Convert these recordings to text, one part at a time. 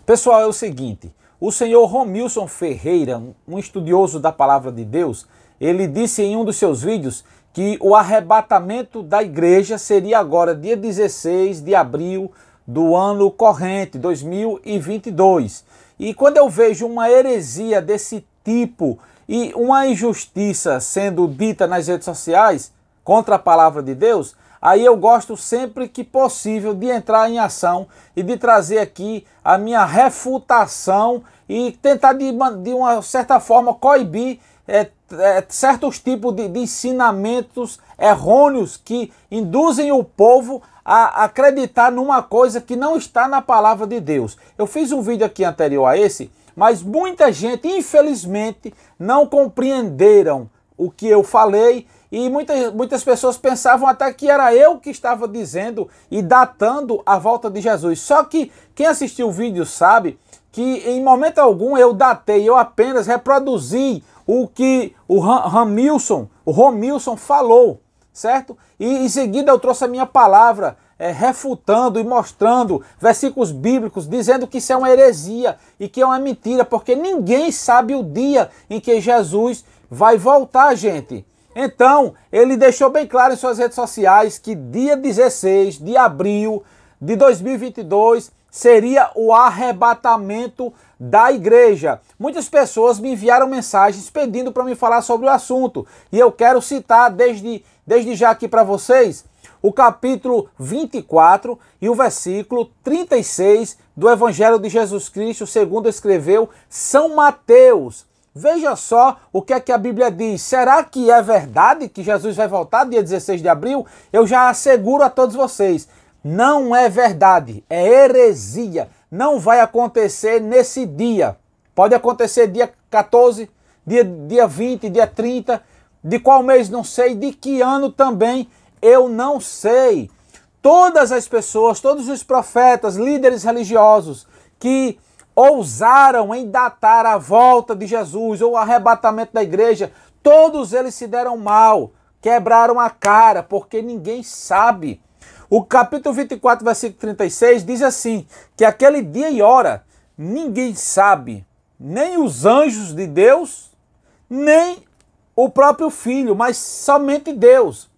Pessoal, é o seguinte, o senhor Romilson Ferreira, um estudioso da palavra de Deus, ele disse em um dos seus vídeos que o arrebatamento da igreja seria agora dia 16 de abril do ano corrente, 2022. E quando eu vejo uma heresia desse tipo e uma injustiça sendo dita nas redes sociais contra a palavra de Deus, aí eu gosto sempre que possível de entrar em ação e de trazer aqui a minha refutação e tentar de uma certa forma coibir certos tipos de ensinamentos errôneos que induzem o povo a acreditar numa coisa que não está na palavra de Deus. Eu fiz um vídeo aqui anterior a esse, mas muita gente, infelizmente, não compreenderam o que eu falei e muitas pessoas pensavam até que era eu que estava dizendo e datando a volta de Jesus. Só que quem assistiu o vídeo sabe que em momento algum eu datei, eu apenas reproduzi o que o Romilson falou, certo? E em seguida eu trouxe a minha palavra refutando e mostrando versículos bíblicos, dizendo que isso é uma heresia e que é uma mentira, porque ninguém sabe o dia em que Jesus vai voltar, gente. Então, ele deixou bem claro em suas redes sociais que dia 16 de abril de 2022 seria o arrebatamento da igreja. Muitas pessoas me enviaram mensagens pedindo para me falar sobre o assunto. E eu quero citar desde já aqui para vocês o capítulo 24 e o versículo 36 do Evangelho de Jesus Cristo, segundo escreveu São Mateus. Veja só o que é que a Bíblia diz. Será que é verdade que Jesus vai voltar dia 16 de abril? Eu já asseguro a todos vocês, não é verdade, é heresia. Não vai acontecer nesse dia. Pode acontecer dia 14, dia 20, dia 30, de qual mês não sei, de que ano também eu não sei. Todas as pessoas, todos os profetas, líderes religiosos que ousaram em datar a volta de Jesus ou o arrebatamento da igreja, todos eles se deram mal, quebraram a cara, porque ninguém sabe. O capítulo 24, versículo 36 diz assim, que aquele dia e hora ninguém sabe, nem os anjos de Deus, nem o próprio Filho, mas somente Deus.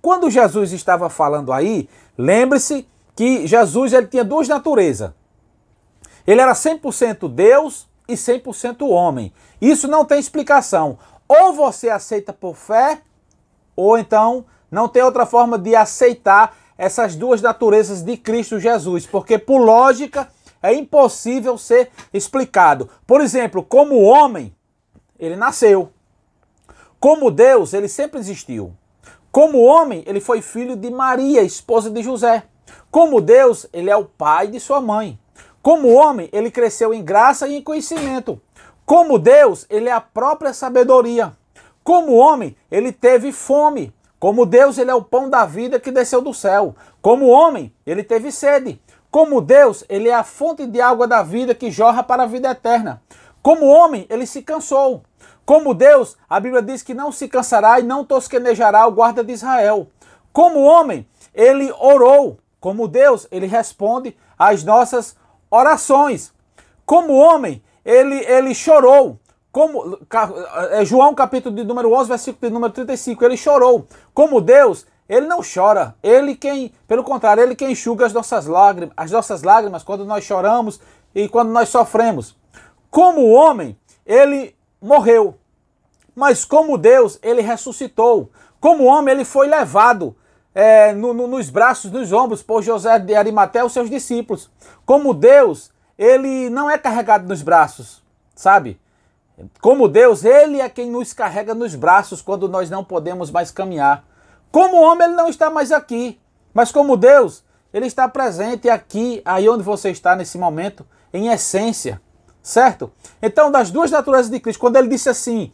Quando Jesus estava falando aí, lembre-se que Jesus ele tinha duas naturezas. Ele era 100% Deus e 100% homem. Isso não tem explicação. Ou você aceita por fé, ou então não tem outra forma de aceitar essas duas naturezas de Cristo Jesus. Porque por lógica é impossível ser explicado. Por exemplo, como homem, ele nasceu. Como Deus, ele sempre existiu. Como homem, ele foi filho de Maria, esposa de José. Como Deus, ele é o pai de sua mãe. Como homem, ele cresceu em graça e em conhecimento. Como Deus, ele é a própria sabedoria. Como homem, ele teve fome. Como Deus, ele é o pão da vida que desceu do céu. Como homem, ele teve sede. Como Deus, ele é a fonte de água da vida que jorra para a vida eterna. Como homem, ele se cansou. Como Deus, a Bíblia diz que não se cansará e não tosquenejará o guarda de Israel. Como homem, ele orou. Como Deus, ele responde às nossas orações. Como homem, ele chorou. Como João capítulo de número 11, versículo de número 35, ele chorou. Como Deus, ele não chora. Pelo contrário, ele quem enxuga as nossas lágrimas quando nós choramos e quando nós sofremos. Como homem, ele morreu. Mas como Deus, ele ressuscitou. Como homem, ele foi levado nos braços, nos ombros, por José de Arimateia e os seus discípulos. Como Deus, ele não é carregado nos braços, sabe? Como Deus, ele é quem nos carrega nos braços quando nós não podemos mais caminhar. Como homem, ele não está mais aqui. Mas como Deus, ele está presente aqui, aí onde você está nesse momento, em essência, certo? Então, das duas naturezas de Cristo, quando ele disse assim,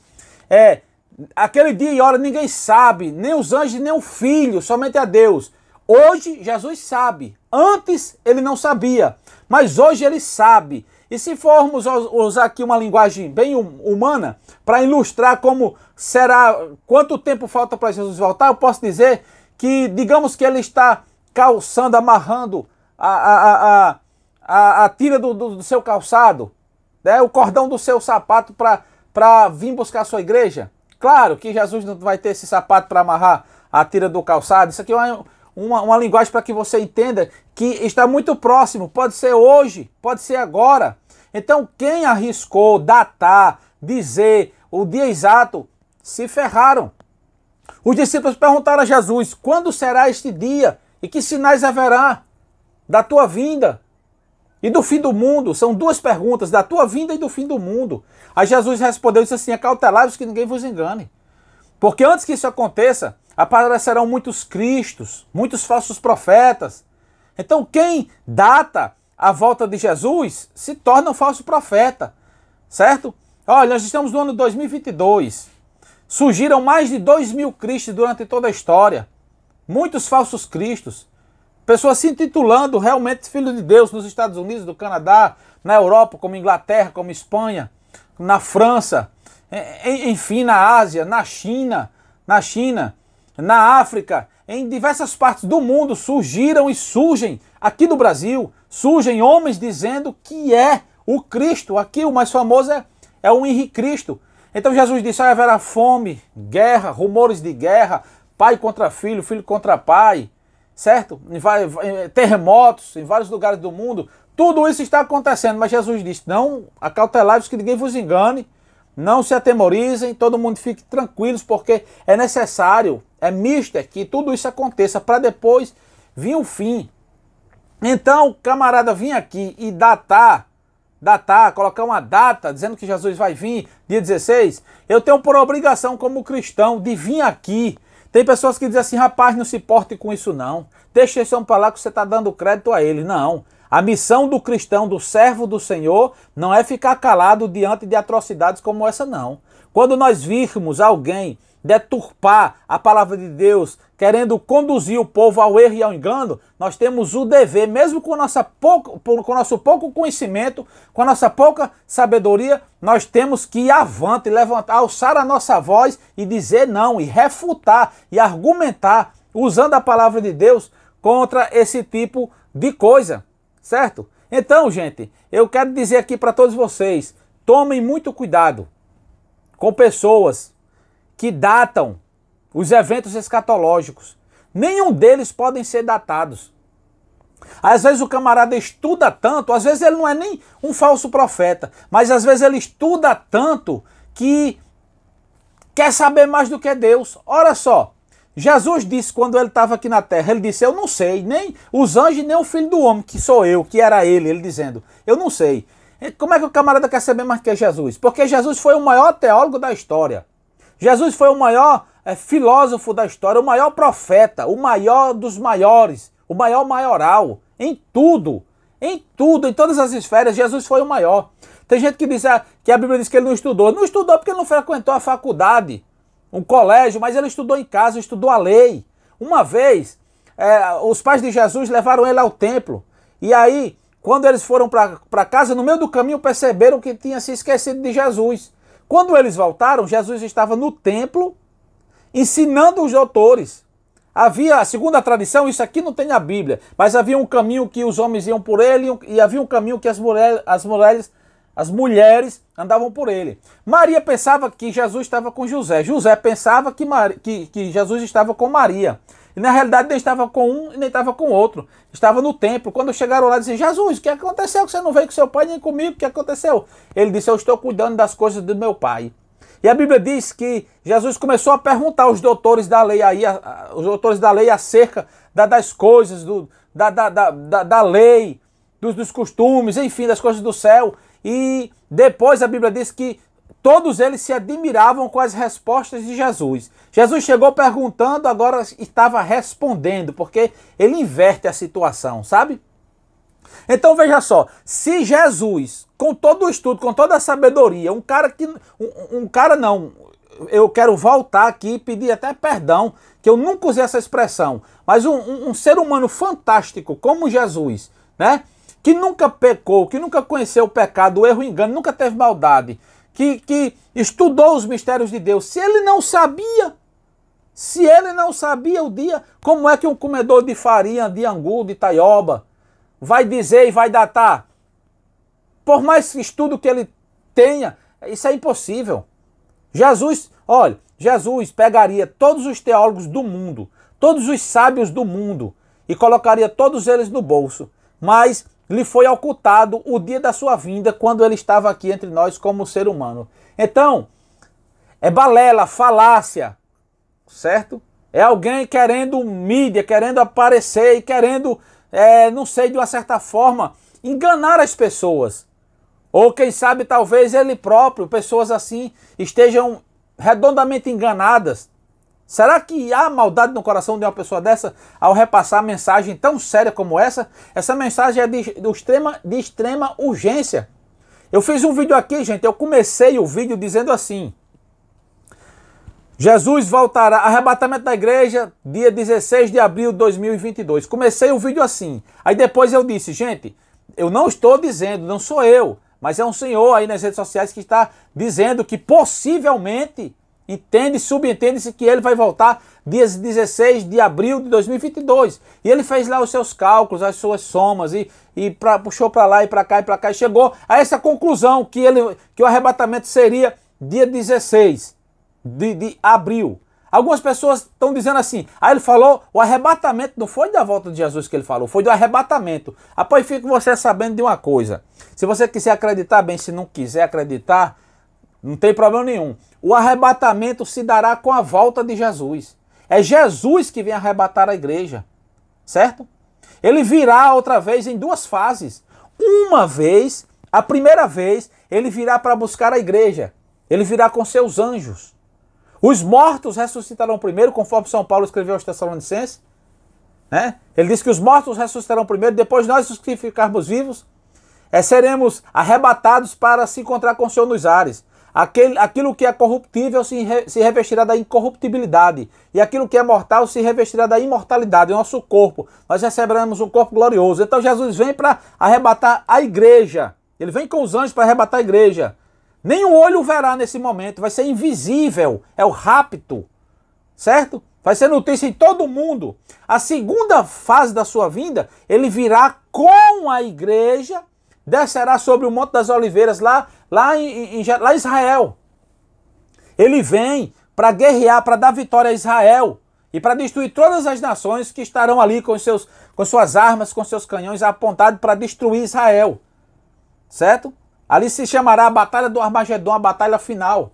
aquele dia e hora ninguém sabe, nem os anjos, nem o Filho, somente a Deus. Hoje, Jesus sabe. Antes, ele não sabia. Mas hoje ele sabe. E se formos usar aqui uma linguagem bem humana, para ilustrar como será, quanto tempo falta para Jesus voltar, eu posso dizer que, digamos que ele está calçando, amarrando a tira do seu calçado, né? O cordão do seu sapato para vir buscar a sua igreja? Claro que Jesus não vai ter esse sapato para amarrar a tira do calçado. Isso aqui é uma linguagem para que você entenda que está muito próximo. Pode ser hoje, pode ser agora. Então quem arriscou datar, dizer o dia exato, se ferraram. Os discípulos perguntaram a Jesus: quando será este dia? E que sinais haverá da tua vinda e do fim do mundo? São duas perguntas, da tua vinda e do fim do mundo. Aí Jesus respondeu e disse assim: acautelai-vos que ninguém vos engane. Porque antes que isso aconteça, aparecerão muitos cristos, muitos falsos profetas. Então quem data a volta de Jesus se torna um falso profeta, certo? Olha, nós estamos no ano 2022. Surgiram mais de 2.000 cristos durante toda a história. Muitos falsos cristos. Pessoas se intitulando realmente filhos de Deus nos Estados Unidos, no Canadá, na Europa, como Inglaterra, como Espanha, na França, enfim, na Ásia, na China, na África, em diversas partes do mundo surgiram e surgem, aqui no Brasil, surgem homens dizendo que é o Cristo. Aqui o mais famoso é o Henrique Cristo. Então Jesus disse: haverá fome, guerra, rumores de guerra, pai contra filho, filho contra pai, certo? Terremotos em vários lugares do mundo. Tudo isso está acontecendo, mas Jesus disse: não, acautelai-vos que ninguém vos engane, não se atemorizem, todo mundo fique tranquilos, porque é necessário, é mister que tudo isso aconteça para depois vir o fim. Então, camarada, vir aqui e datar, colocar uma data dizendo que Jesus vai vir dia 16, eu tenho por obrigação como cristão de vir aqui. Tem pessoas que dizem assim: rapaz, não se porte com isso não, deixa esse homem para lá que você está dando crédito a ele. Não, a missão do cristão, do servo do Senhor, não é ficar calado diante de atrocidades como essa não. Quando nós virmos alguém deturpar a palavra de Deus, querendo conduzir o povo ao erro e ao engano, nós temos o dever, mesmo com o nosso pouco conhecimento, com a nossa pouca sabedoria, nós temos que ir avante, levantar, alçar a nossa voz e dizer não, e refutar, e argumentar, usando a palavra de Deus contra esse tipo de coisa, certo? Então, gente, eu quero dizer aqui para todos vocês, tomem muito cuidado com pessoas que datam os eventos escatológicos. Nenhum deles podem ser datados. Às vezes o camarada estuda tanto, às vezes ele não é nem um falso profeta, mas às vezes ele estuda tanto que quer saber mais do que Deus. Olha só, Jesus disse quando ele estava aqui na terra, ele disse: eu não sei, nem os anjos, nem o filho do homem, que sou eu, que era ele dizendo, eu não sei. Como é que o camarada quer saber mais do que Jesus? Porque Jesus foi o maior teólogo da história. Jesus foi o maior filósofo da história, o maior profeta, o maior dos maiores, o maior maioral, em tudo, em todas as esferas, Jesus foi o maior. Tem gente que diz que a Bíblia diz que ele não estudou. Não estudou porque ele não frequentou a faculdade, um colégio, mas ele estudou em casa, estudou a lei. Uma vez, os pais de Jesus levaram ele ao templo, e aí, quando eles foram para casa, no meio do caminho perceberam que tinha se esquecido de Jesus. Quando eles voltaram, Jesus estava no templo ensinando os doutores. Havia, segundo a tradição, isso aqui não tem na Bíblia, mas havia um caminho que os homens iam por ele e havia um caminho que as mulheres andavam por ele. Maria pensava que Jesus estava com José. José pensava que Jesus estava com Maria. E na realidade nem estava com um e nem estava com o outro. Estava no templo. Quando chegaram lá, disseram: Jesus, o que aconteceu? Que você não veio com seu pai nem comigo? O que aconteceu? Ele disse: eu estou cuidando das coisas do meu pai. E a Bíblia diz que Jesus começou a perguntar aos doutores da lei, os doutores da lei acerca das coisas, da lei, dos costumes, enfim, das coisas do céu. E depois a Bíblia diz que todos eles se admiravam com as respostas de Jesus. Jesus chegou perguntando, agora estava respondendo, porque ele inverte a situação, sabe? Então veja só, se Jesus, com todo o estudo, com toda a sabedoria, eu quero voltar aqui e pedir até perdão, que eu nunca usei essa expressão, mas um ser humano fantástico como Jesus, né? Que nunca pecou, que nunca conheceu o pecado, o erro, o engano, nunca teve maldade, que estudou os mistérios de Deus, se ele não sabia o dia, como é que um comedor de farinha, de angu, de taioba, vai dizer e vai datar? Por mais estudo que ele tenha, isso é impossível. Jesus pegaria todos os teólogos do mundo, todos os sábios do mundo e colocaria todos eles no bolso, mas lhe foi ocultado o dia da sua vinda quando ele estava aqui entre nós como ser humano. Então, é balela, falácia, certo? É alguém querendo mídia, querendo aparecer e querendo, não sei, de uma certa forma, enganar as pessoas. Ou quem sabe, talvez ele próprio, pessoas assim, estejam redondamente enganadas. Será que há maldade no coração de uma pessoa dessa ao repassar mensagem tão séria como essa? Essa mensagem é de extrema urgência. Eu fiz um vídeo aqui, gente, eu comecei o vídeo dizendo assim: Jesus voltará, arrebatamento da igreja, dia 16 de abril de 2022. Comecei o vídeo assim. Aí depois eu disse, gente, eu não estou dizendo, não sou eu, mas é um senhor aí nas redes sociais que está dizendo que possivelmente, subentende-se que ele vai voltar dia 16 de abril de 2022. E ele fez lá os seus cálculos, as suas somas, puxou para lá e para cá, e chegou a essa conclusão que o arrebatamento seria dia 16 de abril. Algumas pessoas estão dizendo assim, ele falou, o arrebatamento não foi da volta de Jesus que ele falou, foi do arrebatamento. Após fique você sabendo de uma coisa, se você quiser acreditar bem, se não quiser acreditar, não tem problema nenhum. O arrebatamento se dará com a volta de Jesus. É Jesus que vem arrebatar a igreja, certo? Ele virá outra vez em duas fases. Uma vez, a primeira vez, ele virá para buscar a igreja. Ele virá com seus anjos. Os mortos ressuscitarão primeiro, conforme São Paulo escreveu aos Tessalonicenses. Né? Ele diz que os mortos ressuscitarão primeiro, depois nós, os que ficarmos vivos, seremos arrebatados para se encontrar com o Senhor nos ares. Aquilo que é corruptível se revestirá da incorruptibilidade, e aquilo que é mortal se revestirá da imortalidade, o nosso corpo. Nós receberemos um corpo glorioso. Então Jesus vem para arrebatar a igreja. Ele vem com os anjos para arrebatar a igreja. Nenhum olho o verá nesse momento, vai ser invisível, é o rapto, certo? Vai ser notícia em todo mundo. A segunda fase da sua vinda, ele virá com a igreja, descerá sobre o Monte das Oliveiras, lá em Israel. Ele vem para guerrear, para dar vitória a Israel e para destruir todas as nações que estarão ali com suas armas, com seus canhões apontados para destruir Israel, certo? Ali se chamará a Batalha do Armagedon, a batalha final.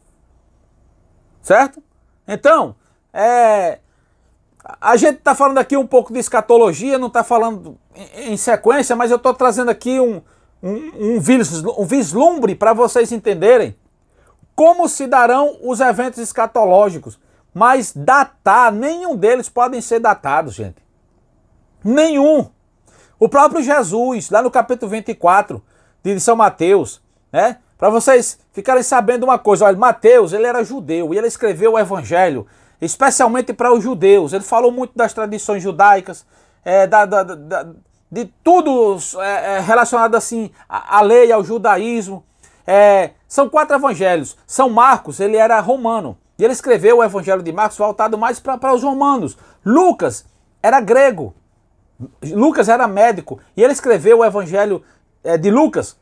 Certo? Então, a gente está falando aqui um pouco de escatologia, não está falando em sequência, mas eu estou trazendo aqui um vislumbre para vocês entenderem como se darão os eventos escatológicos. Mas datar, nenhum deles podem ser datados, gente. Nenhum. O próprio Jesus, lá no capítulo 24 de São Mateus, né? Para vocês ficarem sabendo uma coisa, olha, Mateus, ele era judeu e ele escreveu o evangelho especialmente para os judeus. Ele falou muito das tradições judaicas, de tudo relacionado assim à lei, ao judaísmo. São 4 evangelhos. São Marcos, ele era romano e ele escreveu o evangelho de Marcos voltado mais para os romanos. Lucas era grego, Lucas era médico e ele escreveu o evangelho de Lucas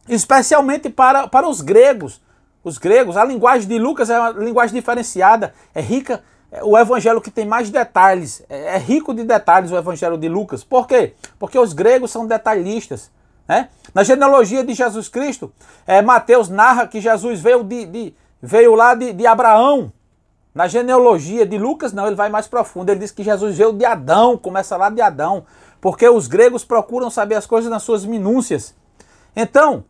especialmente para os gregos. Os gregos, a linguagem de Lucas é uma linguagem diferenciada, é rica, o evangelho que tem mais detalhes, é rico de detalhes o evangelho de Lucas. Por quê? Porque os gregos são detalhistas. Né? Na genealogia de Jesus Cristo, Mateus narra que Jesus veio lá de Abraão. Na genealogia de Lucas, não, ele vai mais profundo. Ele diz que Jesus veio de Adão, começa lá de Adão. Porque os gregos procuram saber as coisas nas suas minúcias. Então,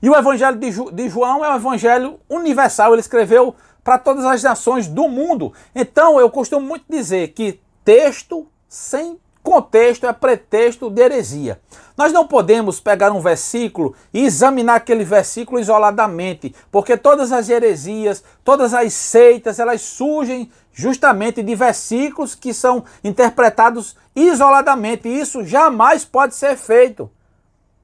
e o evangelho de João é um evangelho universal, ele escreveu para todas as nações do mundo. Então, eu costumo muito dizer que texto sem contexto é pretexto de heresia. Nós não podemos pegar um versículo e examinar aquele versículo isoladamente, porque todas as heresias, todas as seitas, elas surgem justamente de versículos que são interpretados isoladamente, e isso jamais pode ser feito.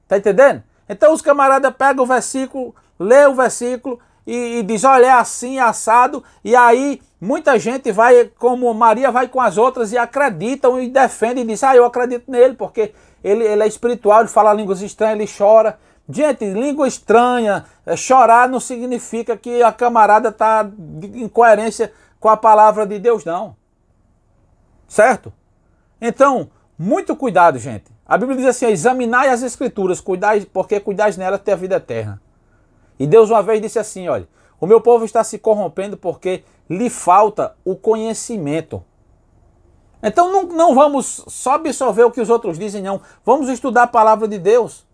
Tá entendendo? Então os camaradas pegam o versículo, lê o versículo e diz, olha, é assim, assado, e aí muita gente vai, como Maria vai com as outras e acreditam e defendem e diz, eu acredito nele, porque ele é espiritual, ele fala línguas estranhas, ele chora. Gente, língua estranha, chorar não significa que a camarada está em coerência com a palavra de Deus, não. Certo? Então, muito cuidado, gente. A Bíblia diz assim, examinai as Escrituras, porque cuidais nelas tem a vida eterna. E Deus uma vez disse assim, olha, o meu povo está se corrompendo porque lhe falta o conhecimento. Então não vamos só absorver o que os outros dizem, não. Vamos estudar a palavra de Deus.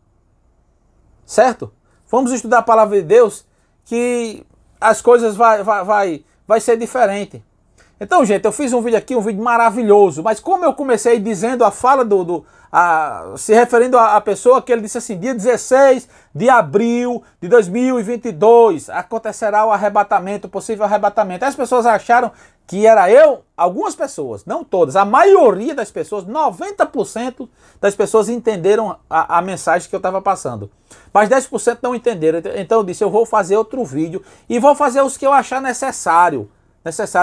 Certo? Vamos estudar a palavra de Deus que as coisas vai ser diferente. Então, gente, eu fiz um vídeo aqui, um vídeo maravilhoso, mas como eu comecei dizendo a fala se referindo à pessoa que ele disse assim, dia 16 de abril de 2022 acontecerá o arrebatamento, o possível arrebatamento. As pessoas acharam que era eu, algumas pessoas, não todas, a maioria das pessoas, 90% das pessoas entenderam a mensagem que eu estava passando. Mas 10% não entenderam. Então eu disse, eu vou fazer outro vídeo e vou fazer os que eu achar necessário.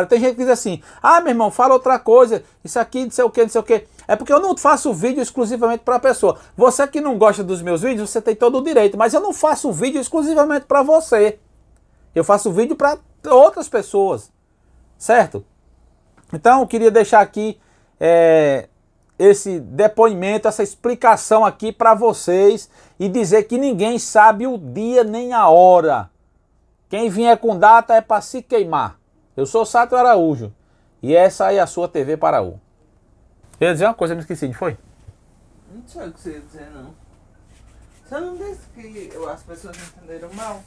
Tem gente que diz assim, ah, meu irmão, fala outra coisa, isso aqui, não sei o que, não sei o que. É porque eu não faço vídeo exclusivamente para a pessoa. Você que não gosta dos meus vídeos, você tem todo o direito, mas eu não faço vídeo exclusivamente para você. Eu faço vídeo para outras pessoas, certo? Então eu queria deixar aqui esse depoimento, essa explicação aqui para vocês e dizer que ninguém sabe o dia nem a hora. Quem vier com data é para se queimar. Eu sou Sátio Araújo e essa aí é a sua TV Paraú. Eu ia dizer uma coisa, me esqueci, não foi? Não sei o que você ia dizer, não. Você não disse que as pessoas entenderam mal?